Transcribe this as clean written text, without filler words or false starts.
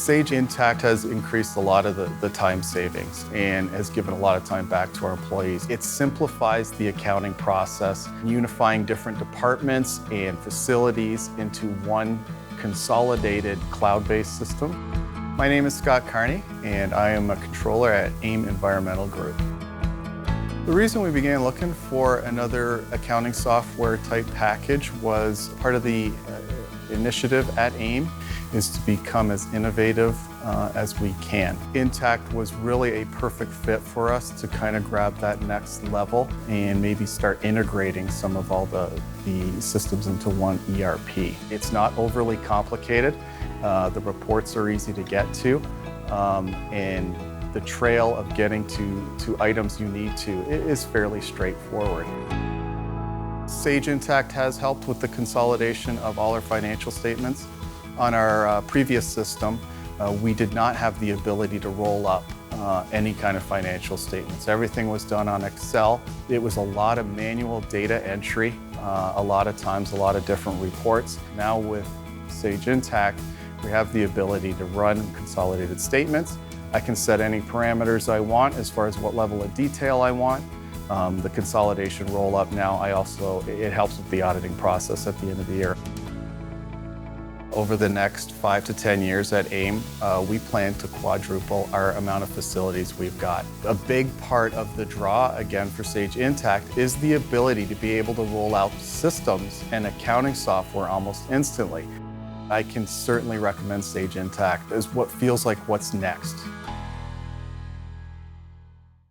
Sage Intacct has increased a lot of the time savings and has given a lot of time back to our employees. It simplifies the accounting process, unifying different departments and facilities into one consolidated cloud-based system. My name is Scott Carney, and I am a controller at Enviromental Group. The reason we began looking for another accounting software type package was part of the initiative at AIM is to become as innovative as we can. Intacct was really a perfect fit for us to kind of grab that next level and maybe start integrating some of all the systems into one ERP. It's not overly complicated. The reports are easy to get to, and the trail of getting to items you need to is fairly straightforward. Sage Intacct has helped with the consolidation of all our financial statements. On our previous system, we did not have the ability to roll up any kind of financial statements. Everything was done on Excel. It was a lot of manual data entry, a lot of times, a lot of different reports. Now with Sage Intacct, we have the ability to run consolidated statements. I can set any parameters I want as far as what level of detail I want. The consolidation roll-up now, it helps with the auditing process at the end of the year. Over the next 5 to 10 years at AIM, we plan to quadruple our amount of facilities we've got. A big part of the draw, again, for Sage Intacct is the ability to be able to roll out systems and accounting software almost instantly. I can certainly recommend Sage Intacct as what feels like what's next.